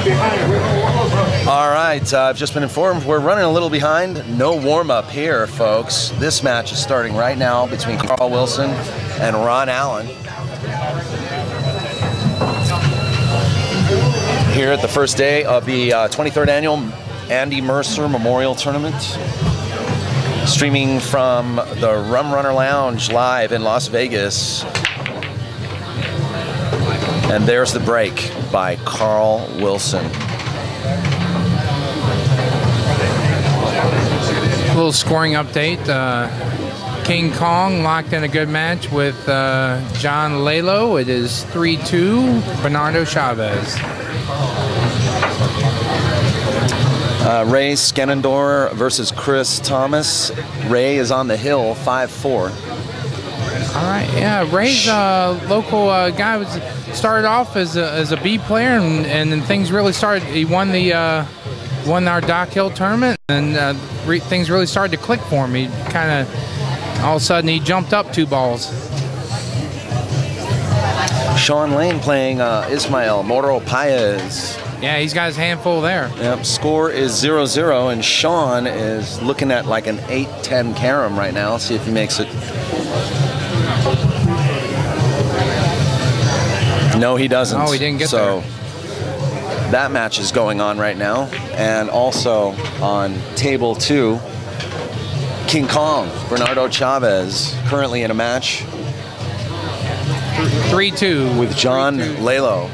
All right, I've just been informed we're running a little behind. No warm-up here, folks. This match is starting right now between Carl Wilson and Ron Allen. Here at the first day of the 23rd annual Andy Mercer Memorial Tournament. Streaming from the Rum Runner Lounge live in Las Vegas. And there's the break by Carl Wilson. A little scoring update. King Kong locked in a good match with John Lalo. It is 3-2, Bernardo Chavez. Ray Skenendor versus Chris Thomas. Ray is on the hill, 5-4. All right, yeah, Ray's local guy started off as a B player, and then things really started. He won our Dock Hill tournament, and things really started to click for him. He kind of, all of a sudden, he jumped up 2 balls. Sean Lane playing Ismael Moro Paez. Yeah, he's got his handful there. Yep, score is 0-0, and Sean is looking at like an 8-10 carom right now. See if he makes it. No, he doesn't. Oh, he didn't get there. So that match is going on right now. And also on table 2, King Kong, Bernardo Chavez, currently in a match. 3-2. With John Lalo.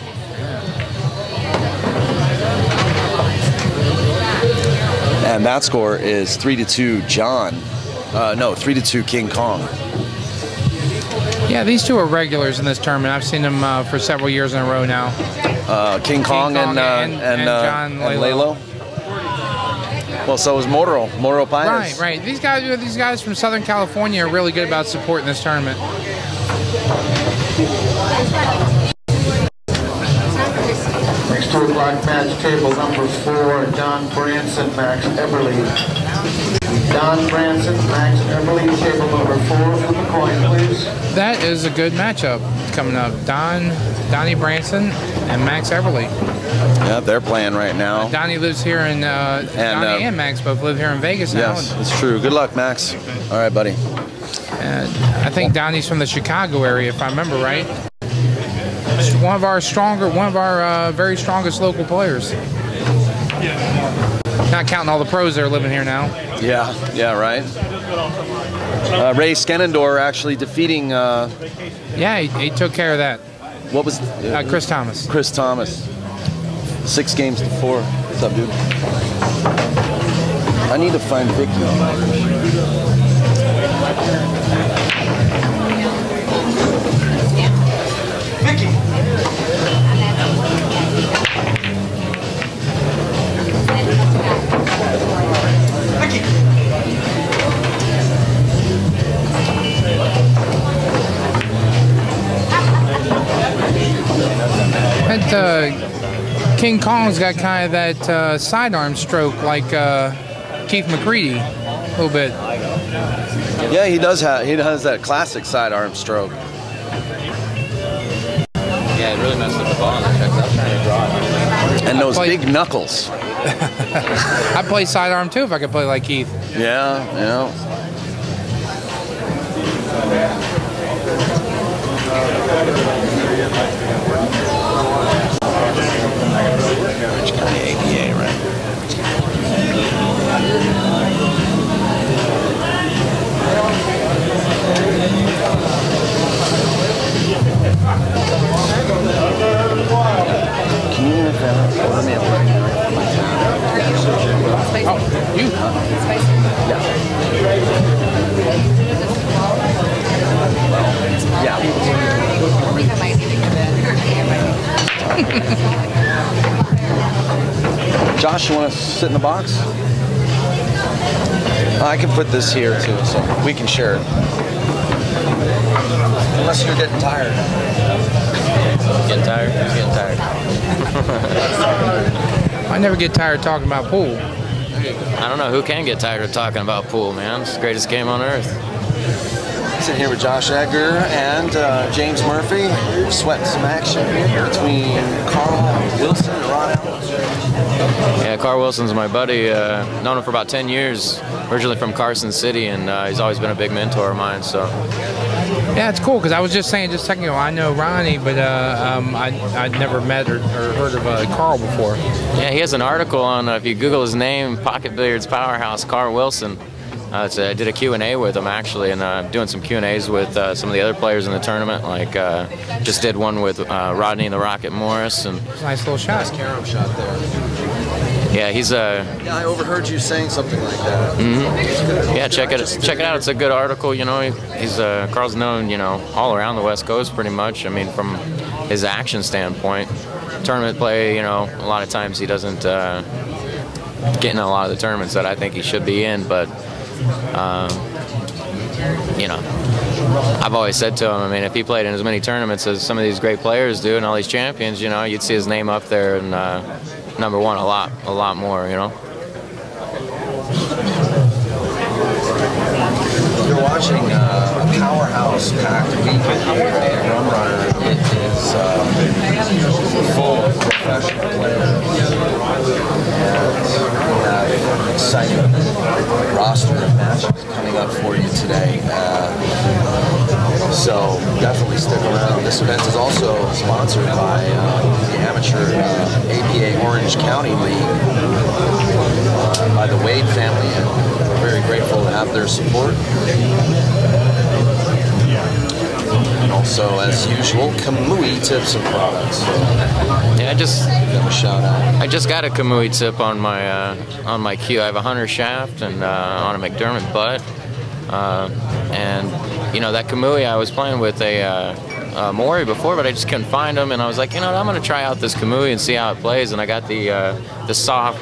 And that score is 3-2 John. No, 3-2 King Kong. Yeah, these two are regulars in this tournament. I've seen them for several years in a row now. King Kong and John Lalo. Well, so is Moro Paez. Right. These guys from Southern California are really good about supporting this tournament. Next 2 o'clock match, table number 4, Don Branson, Max Eberly. Don Branson, Max Eberly, table number 4, flip a coin, please. That is a good matchup coming up. Donnie Branson and Max Eberly. Yeah, they're playing right now. Donnie lives here in, Donnie and Max both live here in Vegas now. Yes, it's true. Good luck, Max. All right, buddy. I think Donnie's from the Chicago area, if I remember right. One of our very strongest local players. Not counting all the pros that are living here now. Yeah, right. Ray Skenendor actually defeating. Yeah, he took care of that. What was Chris Thomas? Chris Thomas. 6 games to 4. What's up, dude? I need to find Vicky. King Kong's got kind of that sidearm stroke like Keith McCready, a little bit. Yeah, he does that classic sidearm stroke. Yeah, it really messed up the ball on the checks. I was trying to draw it. And those big knuckles. I'd play sidearm too if I could play like Keith. Yeah. Orange County APA, right? Can you make that order me a order? Oh, you? Yeah. I think I might need to give it. Josh, you want to sit in the box? I can put this here too, so we can share it. Unless you're getting tired. Getting tired? Who's getting tired? I never get tired talking about pool. I don't know who can get tired of talking about pool, man. It's the greatest game on earth. Sitting here with Josh Edgar and James Murphy. We're sweating some action here between Carl Wilson and Ron Yeah, Carl Wilson's my buddy. Known him for about 10 years. Originally from Carson City, and he's always been a big mentor of mine. So. Yeah, it's cool because I was just saying just a second ago, I know Ronnie, but I'd never met or heard of Carl before. Yeah, he has an article on, if you Google his name, Pocket Billiards Powerhouse, Carl Wilson. I did a Q&A with him, actually, and I'm doing some Q&As with some of the other players in the tournament. Like, just did one with Rodney and the Rocket Morris. And nice little shot. Nice carom shot there. Yeah, he's a. Yeah, I overheard you saying something like that. Mm-hmm. Yeah, check it out. It's a good article. You know, he's Carl's known, you know, all around the West Coast pretty much. I mean, from his action standpoint, tournament play. You know, a lot of times he doesn't get in a lot of the tournaments that I think he should be in. But you know, I've always said to him, I mean, if he played in as many tournaments as some of these great players do and all these champions, you know, you'd see his name up there and. Number one, a lot more, you know. You're watching a powerhouse packed weekend here at Rum Runner. It is full of professional players. And we have an exciting roster of matches coming up for you today. So definitely stick around. This event is also sponsored by the amateur APA Orange County League by the Wade family, and we're very grateful to have their support. And also, as usual, Kamui tips and products. Yeah, I just got a Kamui tip on my cue. I have a Hunter shaft and on a McDermott butt, and you know, that Kamui, I was playing with a Mori before, but I just couldn't find him, and I was like, you know, I'm going to try out this Kamui and see how it plays, and I got the soft.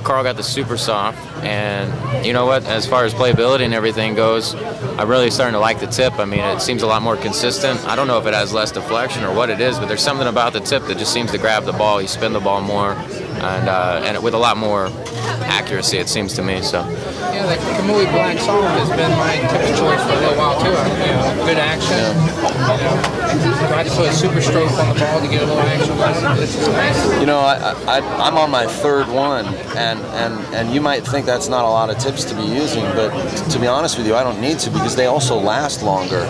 Carl got the super soft, and you know what, as far as playability and everything goes, I'm really starting to like the tip. I mean, it seems a lot more consistent. I don't know if it has less deflection or what it is, but there's something about the tip that just seems to grab the ball. You spin the ball more, and with a lot more accuracy, it seems to me. So. Yeah, the Kamui Black Soft has been my tip of choice for a little while too. You know, good action. You know, try to put a super stroke on the ball to get a little action. It's nice. You know, I'm on my third one, and you might think that's not a lot of tips to be using, but to be honest with you, I don't need to because they also last longer.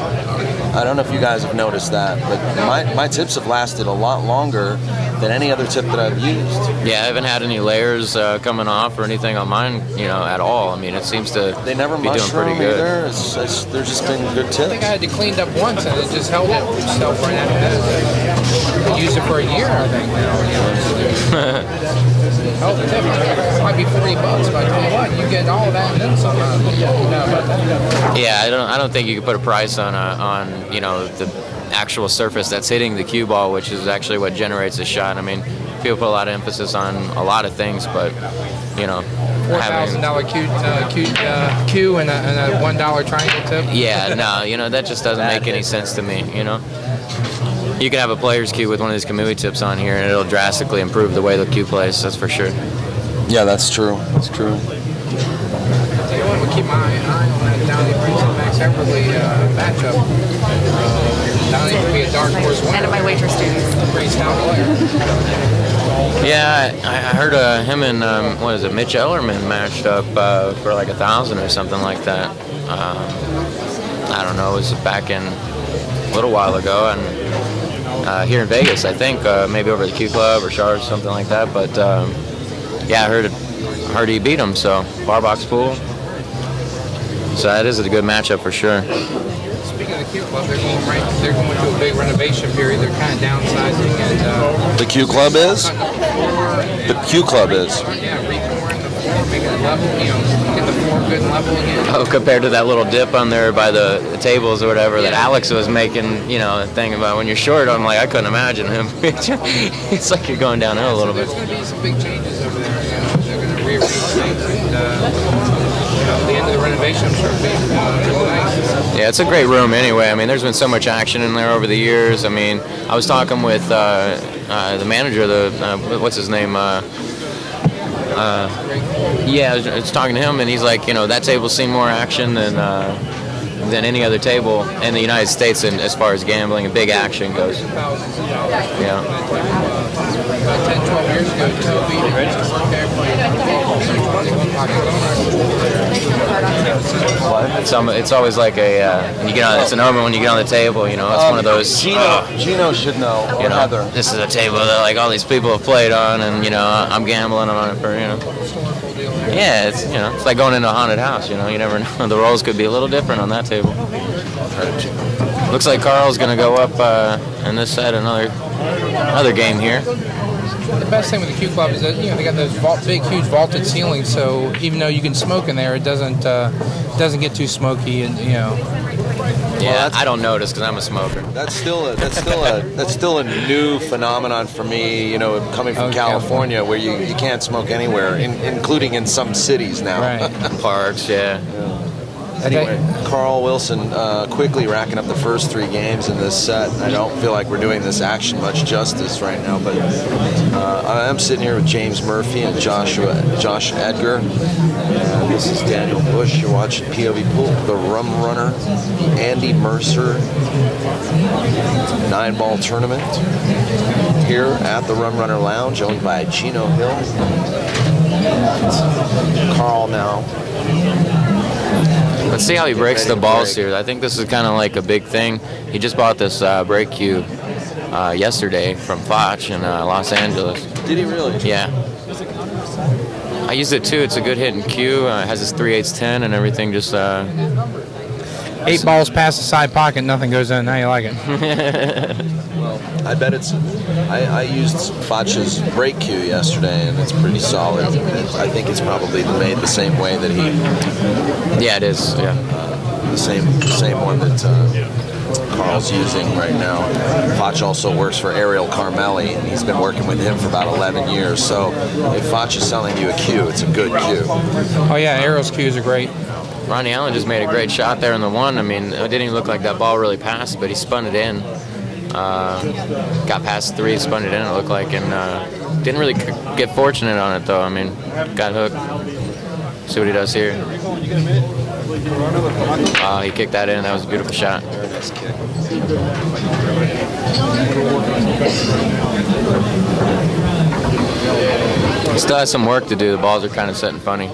I don't know if you guys have noticed that, but my tips have lasted a lot longer than any other tip that I've used. Yeah, I haven't had any layers coming off or anything on mine, you know, at all. I mean, it seems to they never be doing pretty good. Either. They're just been good tips. I think I had to cleaned up once and it just held it itself right after that. I used it for a year, I think now. You know, held the tip. It might be $40, but I tell you what, you get all of that and then some. Yeah, I don't think you can put a price on you know, the actual surface that's hitting the cue ball, which is actually what generates the shot. I mean, people put a lot of emphasis on a lot of things, but you know, $4,000 cue and a $1 triangle tip. Yeah, no, you know, that just doesn't make any sense to me. You know, you can have a player's cue with one of these Kamui tips on here, and it'll drastically improve the way the cue plays. That's for sure. Yeah, that's true. That's true. I would keep my eye on that Downey Branson Max Everly matchup. Downey would be a dark horse winner. And my waitress students. Pretty stout player. Yeah, I heard him and what is it, Mitch Ellerman matched up for like 1,000 or something like that. I don't know, it was back in a little while ago, and here in Vegas, I think, maybe over the Q Club or Charlotte or something like that. But yeah, I heard he beat him. So bar box pool. So that is a good matchup for sure. Speaking of the Q Club, they're going to a big renovation period. They're kind of downsizing, and the Q Club is. The Q Club is. Yeah, repouring the floor, making it level. You know, get the floor good and level again. Oh, compared to that little dip on there by the tables or whatever that Alex was making, you know, a thing about when you're short. I'm like, I couldn't imagine him. It's like you're going downhill a little bit. There's going to be some big changes over there. You know, they're going to rearrange things, and the end of the renovation should be really nice. Yeah, it's a great room anyway. I mean, there's been so much action in there over the years. I mean, I was talking with the manager, what's his name? Yeah, I was talking to him, and he's like, you know, that table's seen more action than any other table in the United States, and as far as gambling and big action goes. Yeah. 10, 12 years ago, Toby used to work there It's always like when you get on. It's an omen when you get on the table. You know, it's one of those. Gino should know. Or You know, Heather. this is a table that like all these people have played on, and you know, I'm gambling on it for Yeah, it's like going into a haunted house. You know, you never know. The rolls could be a little different on that table. Looks like Carl's gonna go up in this set another game here. The best thing with the Q Club is that they got those big, huge vaulted ceilings. So even though you can smoke in there, it doesn't get too smoky, and Yeah, I don't notice because I'm a smoker. That's still a new phenomenon for me. You know, coming from California, where you can't smoke anywhere, including in some cities now. Right. Parks, yeah. Anyway, Carl Wilson quickly racking up the first 3 games in this set. I don't feel like we're doing this action much justice right now, but I'm sitting here with James Murphy and Josh Edgar. And this is Daniel Busch. You're watching POVPOOL, the Rum Runner, Andy Mercer 9-ball tournament here at the Rum Runner Lounge, owned by Gino Hill. And Carl now. Let's see how he breaks the balls here. I think this is kind of like a big thing. He just bought this break cue yesterday from Foch in Los Angeles. Did he really? Yeah. I used it too. It's a good hitting cue. It has this 3/8-10 and everything. Just 8 balls past the side pocket, nothing goes in. How you like it? Well, I bet it's. I used Foch's break cue yesterday, and it's pretty solid. I think it's probably made the same way that he. Yeah, it is. Yeah. The same one that Carl's using right now. Foch also works for Ariel Carmelli, and he's been working with him for about 11 years. So if Foch is selling you a cue, it's a good cue. Oh yeah, Ariel's cues are great. Ronnie Allen just made a great shot there in the one. I mean, it didn't even look like that ball really passed, but he spun it in. Got past 3, spun it in, it looked like, and didn't really get fortunate on it, though. I mean, got hooked. See what he does here. He kicked that in. That was a beautiful shot. He still has some work to do. The balls are kind of setting funny.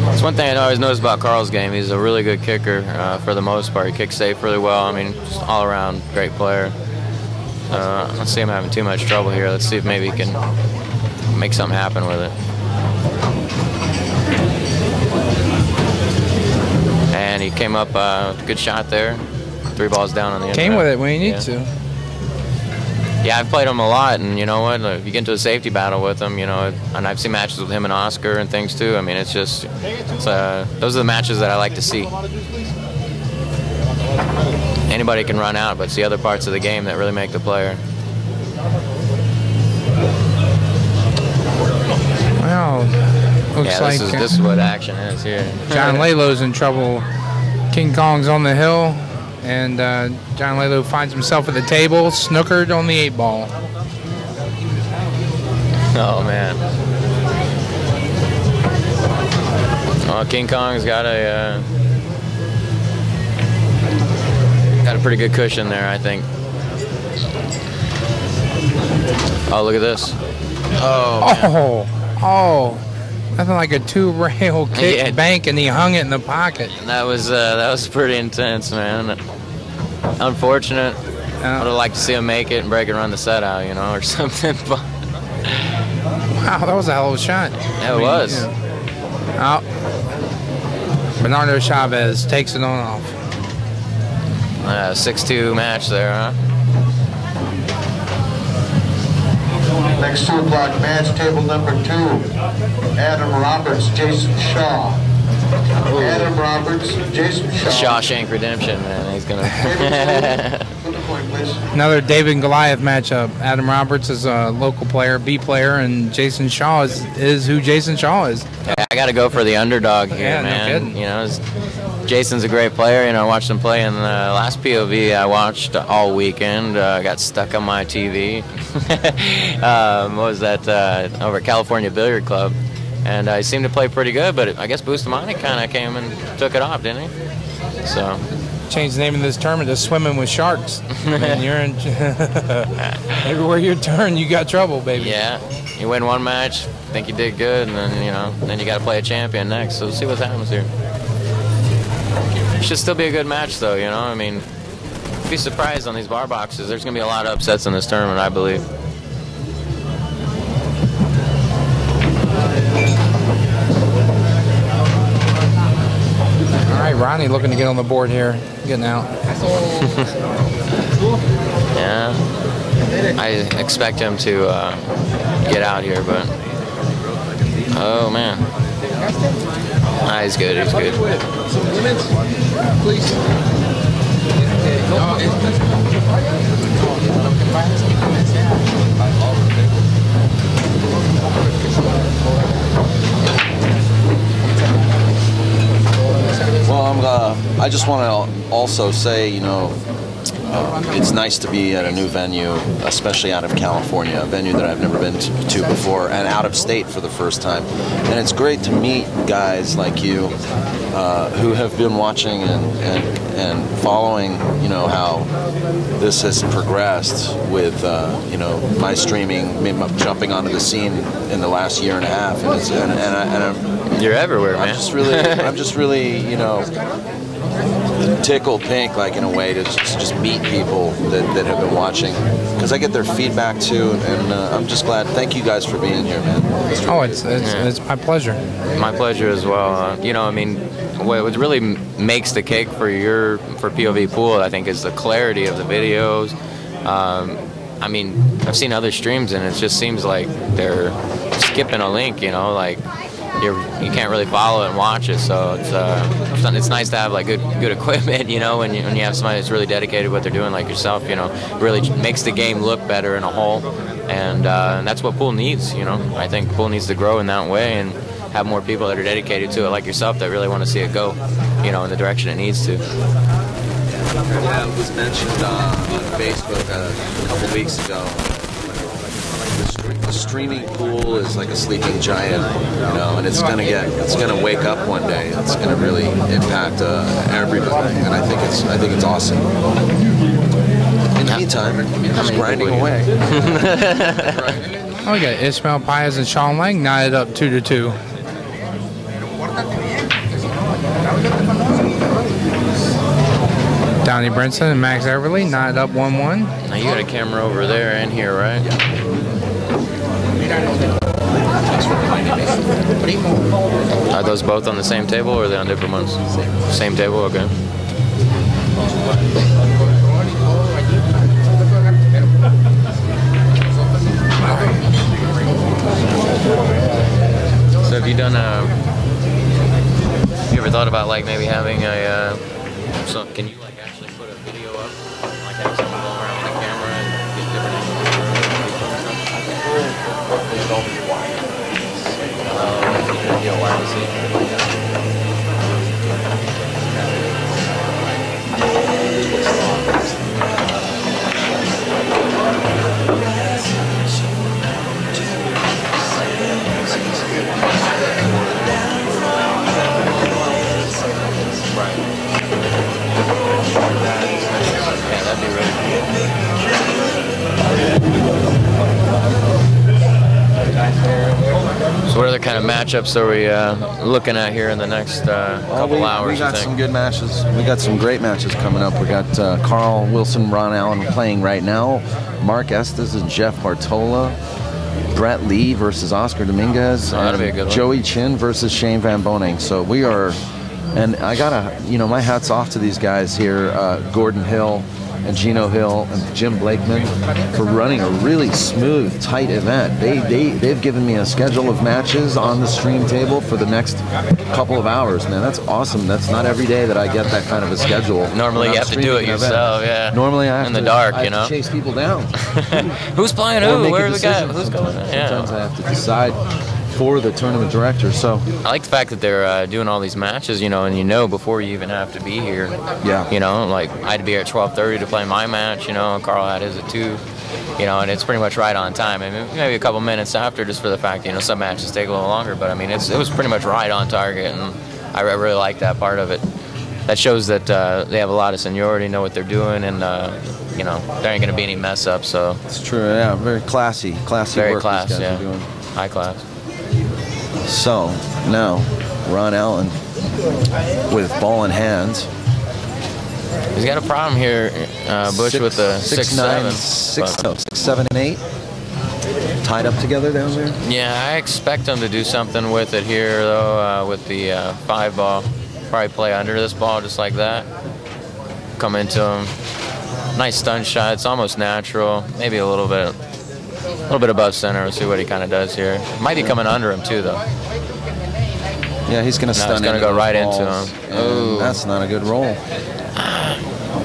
It's one thing I always noticed about Carl's game. He's a really good kicker for the most part. He kicks safe really well. I mean, just all around great player. I don't see him having too much trouble here. Let's see if maybe he can make something happen with it. And he came up with a good shot there. 3 balls down on the end. Came with it when you need to. Yeah, I've played him a lot, and you know what? If you get into a safety battle with him, you know, and I've seen matches with him and Oscar and things too. I mean, those are the matches that I like to see. Anybody can run out, but it's the other parts of the game that really make the player. Well, looks like this is what action is here. John Lalo's in trouble. King Kong's on the hill, and John Lalo finds himself at the table, snookered on the 8-ball. Oh man. Oh, King Kong's got a pretty good cushion there, I think. Oh, look at this. Oh, nothing like a 2-rail kick bank, and he hung it in the pocket. That was pretty intense, man. Unfortunate. I would have liked to see him make it and break and run the set out, you know, or something. But wow, that was a hell of a shot. Yeah, it was. Oh, Bernardo Chavez takes it on off. 6-2 match there, huh? Next 2 o'clock match, table number 2. Adam Roberts, Jason Shaw. Adam Roberts, Jason Shaw. Shawshank Redemption, man. He's gonna. Another David and Goliath matchup. Adam Roberts is a local player, B player, and Jason Shaw is who Jason Shaw is. Yeah, I got to go for the underdog here, man. No kidding. You know, Jason's a great player. You know, I watched him play in the last POV I watched all weekend. Got stuck on my TV. What was that? Over at California Billiard Club. and he seemed to play pretty good. But I guess Bustamante kind of came and took it off, didn't he? So. Change the name of this tournament to Swimming with Sharks. And you're in everywhere you turn, you got trouble, baby. Yeah, you win one match, think you did good, and then then you got to play a champion next. So we'll see what happens here. Should still be a good match, though. I mean, be surprised on these bar boxes. There's gonna be a lot of upsets in this tournament, I believe. All right, Ronnie looking to get on the board here, getting out. Yeah, I expect him to get out here, but oh man, he's good. He's good. Well, I just want to also say, it's nice to be at a new venue, especially out of California, a venue that I've never been to before, and out of state for the first time. And it's great to meet guys like you who have been watching and following, how this has progressed with, my streaming, jumping onto the scene in the last year and a half. And you're everywhere, man. I'm just really, tickled pink, like, in a way, to just meet people that have been watching, because I get their feedback too, and I'm just glad. Thank you guys for being here, man. It's my pleasure. My pleasure as well. I mean, what really makes the cake for POVPOOL, I think, is the clarity of the videos. I mean, I've seen other streams, and it just seems like they're skipping a link. Like, you can't really follow it and watch it, so it's nice to have like good equipment, when you have somebody that's really dedicated to what they're doing, like yourself, really makes the game look better in a whole, and that's what pool needs. I think pool needs to grow in that way and have more people that are dedicated to it, like yourself, that really want to see it go, in the direction it needs to. Yeah, it was mentioned on Facebook a couple weeks ago. The streaming pool is like a sleeping giant, and it's gonna wake up one day. It's gonna really impact everybody, and I think it's awesome. In the meantime, just grinding away. We got Ismail Paez and Sean Lang knotted up 2-2. Donnie Brinson and Max Everly knotted up 1-1. Now you got a camera over there and here, right? Are those both on the same table, or are they on different ones? Same table, okay. So have you done you ever thought about like maybe having a can you like actually put a video up, like have someone go around with a camera and get different Yeah, that'd be really cool. So what other kind of matchups are we looking at here in the next couple hours? We got some good matches. We got some great matches coming up. We got Carl Wilson, Ron Allen playing right now. Mark Estes and Jeff Bartola. Brett Lee versus Oscar Dominguez. That'll be a good one. Joey Chin versus Shane Van Boning. So we are, and I gotta, my hat's off to these guys here, Gordon Hill and Gino Hill and Jim Blakeman, for running a really smooth, tight event. They've given me a schedule of matches on the stream table for the next couple of hours. Man, that's awesome. That's not every day that I get that kind of a schedule. Normally you have to do it yourself, yeah. Normally I have in the dark, I have to chase people down. Who's playing who? Where's the guy? Who's going? Yeah. Sometimes I have to decide for the tournament director. So I like the fact that they're doing all these matches, and before you even have to be here. Yeah. Like I had to be here at 12:30 to play my match, and Carl had his at 2. you know, and it's pretty much right on time. I mean, maybe a couple minutes after, just for the fact, you know, some matches take a little longer, but I mean, it was pretty much right on target, and I really like that part of it. That shows that they have a lot of seniority, know what they're doing, and you know, there ain't going to be any mess up. So it's true. Yeah, very classy very work class, these guys yeah, are doing. high class. So now Ron Allen with ball in hand. He's got a problem here, Busch, with the 6'7", 6'7" and 8", tied up together down there. Yeah, I expect him to do something with it here, though, with the 5 ball. Probably play under this ball just like that. Come into him. Nice stun shot. It's almost natural. Maybe a little bit above center. We'll see what he kind of does here. Might be coming under him too, though. Yeah, he's going to stun. He's going to go right into him. Ooh, that's not a good roll.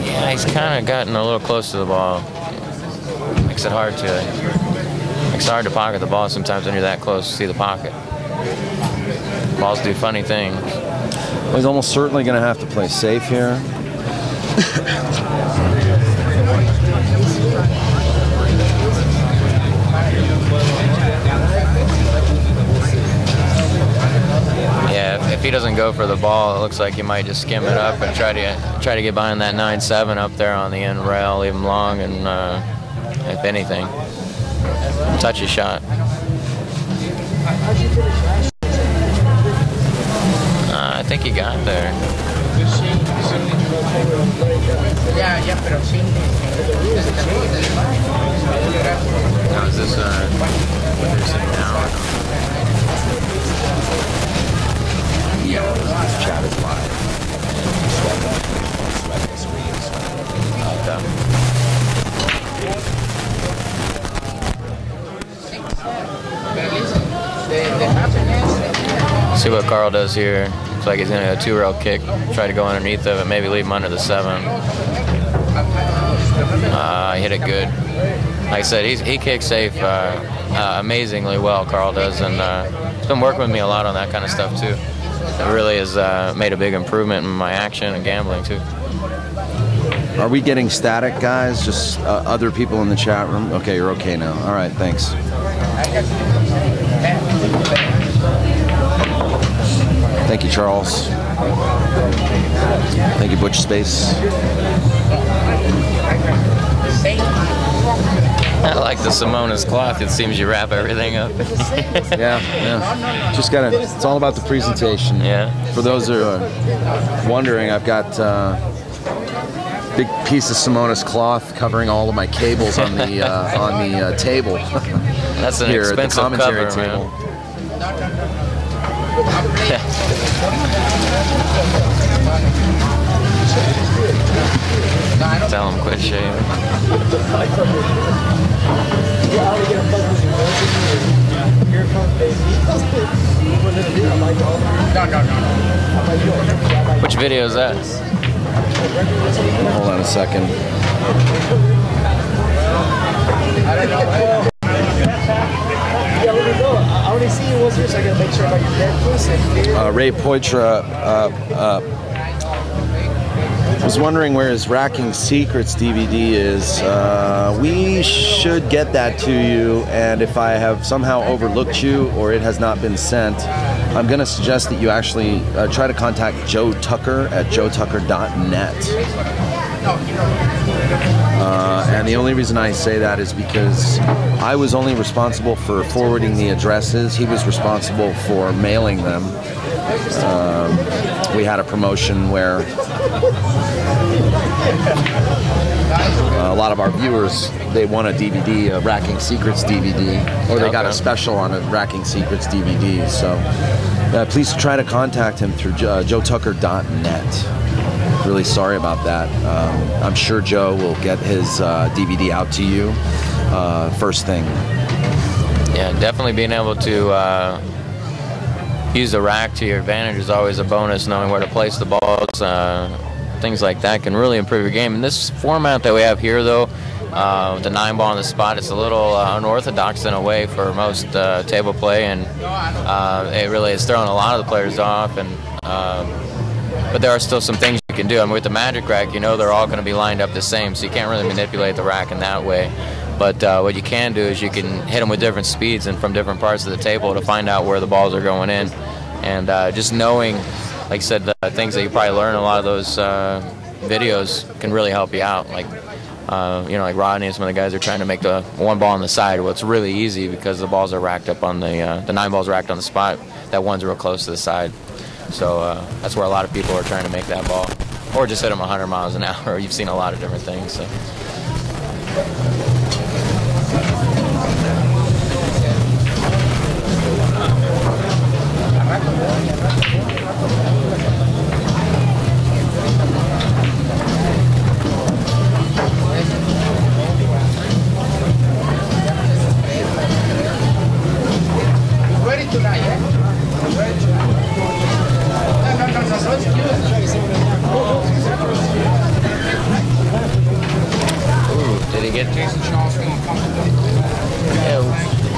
Yeah, he's kind of gotten a little close to the ball. Makes it hard to pocket the ball sometimes when you're that close to see the pocket. Balls do funny things. Well, he's almost certainly going to have to play safe here. Yeah, if he doesn't go for the ball, it looks like he might just skim it up and try to get behind that 9-7 up there on the end rail, leave him long, and if anything, touch his shot. I think he got there. Now is this what they're saying now? Chat is live. See what Carl does here. Looks like he's going to go 2-rail kick, try to go underneath of it, maybe leave him under the 7. He hit it good. Like I said, he kicks safe amazingly well, Carl does, and he's been working with me a lot on that kind of stuff too. It really has made a big improvement in my action and gambling too. Are we getting static, guys? Just other people in the chat room? Okay, you're okay now. All right, thanks. Thank you, Charles. Thank you, Butch Space. I like the Simona's cloth. It seems you wrap everything up. yeah. Just gotta. It's all about the presentation. Yeah. For those who are wondering, I've got big piece of Simona's cloth covering all of my cables on the table. That's an here expensive at the commentary cover, table. Man. Tell him quit shaving. Which video is that? Hold on a second. I don't know. Yeah, let me know. I already see you was here, so I gotta make sure about your dead pussy. Ray Poitra was wondering where his Racking Secrets DVD is. We should get that to you, and if I have somehow overlooked you or it has not been sent, I'm going to suggest that you actually try to contact Joe Tucker at joetucker.net. And the only reason I say that is because I was only responsible for forwarding the addresses. He was responsible for mailing them. We had a promotion where a lot of our viewers, they won a DVD, a Racking Secrets DVD, or they got a special on a Racking Secrets DVD. So please try to contact him through joetucker.net. Really sorry about that. I'm sure Joe will get his DVD out to you first thing. Yeah, definitely being able to use the rack to your advantage is always a bonus. Knowing where to place the balls, things like that can really improve your game. In this format that we have here, though, with the 9-ball on the spot, it's a little unorthodox in a way for most table play, and it really has thrown a lot of the players off. And but there are still some things you can do. I mean, with the Magic rack, you know they're all going to be lined up the same, so you can't really manipulate the rack in that way. But what you can do is you can hit them with different speeds and from different parts of the table to find out where the balls are going in. And just knowing, like I said, the things that you probably learn in a lot of those videos can really help you out. Like, you know, like Rodney and some of the guys are trying to make the one ball on the side. Well, it's really easy because the balls are racked up on the 9 balls racked on the spot. That one's real close to the side. So that's where a lot of people are trying to make that ball. Or just hit them 100 miles an hour. You've seen a lot of different things. So.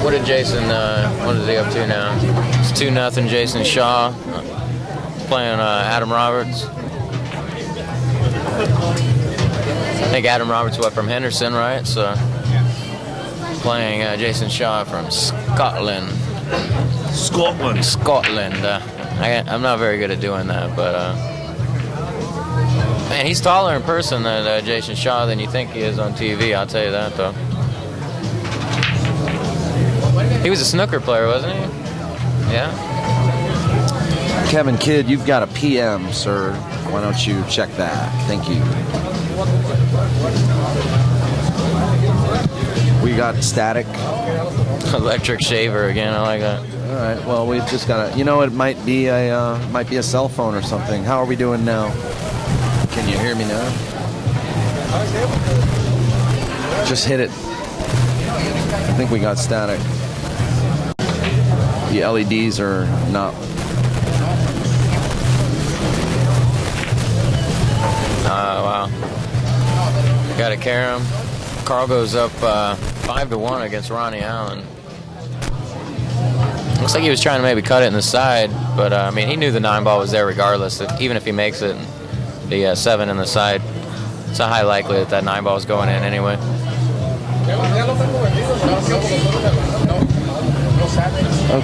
What did Jason, what is he up to now? It's 2-0 Jason Shaw playing Adam Roberts. I think Adam Roberts went from Henderson, right? So playing Jason Shaw from Scotland. Scotland. I'm not very good at doing that, but man, he's taller in person than Jason Shaw than you think he is on TV. I'll tell you that, though. He was a snooker player, wasn't he? Yeah. Kevin Kidd, you've got a PM, sir. Why don't you check that? Thank you. We got static. Electric shaver again. I like that. All right. Well, we've just got to. You know, it might be a cell phone or something. How are we doing now? Can you hear me now? Just hit it. I think we got static. The LEDs are not. Wow. Got to carry him. Carl goes up 5-1 against Ronnie Allen. Looks like he was trying to maybe cut it in the side, but I mean, he knew the 9 ball was there regardless. Even if he makes it, the 7 in the side, it's a high likelihood that 9 ball is going in anyway.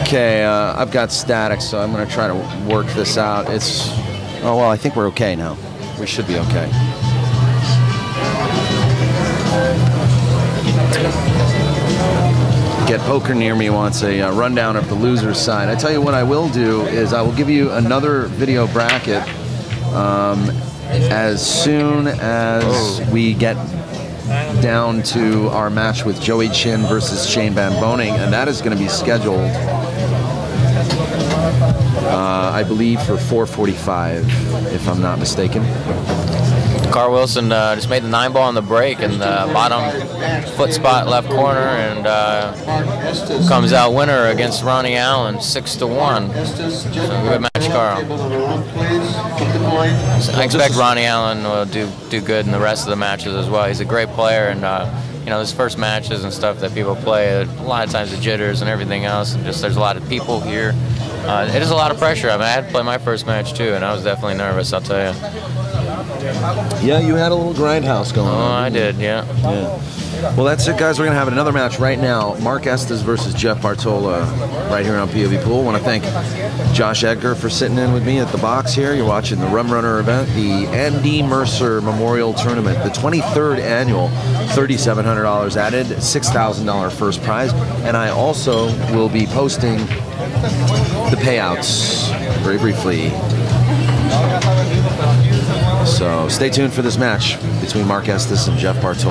Okay, I've got static, so I'm going to try to work this out. Oh, well, I think we're okay now. We should be okay. Get Poker Near Me wants a rundown of the loser's side. I tell you what I will do is I will give you another video bracket as soon as we get down to our match with Joey Chin versus Shane Van Boning, and that is going to be scheduled, I believe, for 4:45, if I'm not mistaken. Carl Wilson just made the 9 ball on the break in the bottom foot spot left corner, and comes out winner against Ronnie Allen, 6-1. So good match, Carl. I expect Ronnie Allen will do good in the rest of the matches as well. He's a great player, and you know, his first matches and stuff that people play, a lot of times the jitters and everything else, and just there's a lot of people here. It is a lot of pressure. I mean, I had to play my first match too, and I was definitely nervous, I'll tell you. Yeah, you had a little grindhouse going on. Oh, I did, yeah. Well, that's it, guys. We're going to have another match right now. Mark Estes versus Jeff Bartola right here on POVPOOL. I want to thank Josh Edgar for sitting in with me at the box here. You're watching the Rum Runner event, the Andy Mercer Memorial Tournament, the 23rd annual, $3,700 added, $6,000 first prize. And I also will be posting the payouts very briefly. So stay tuned for this match between Mark Estes and Jeff Bartola.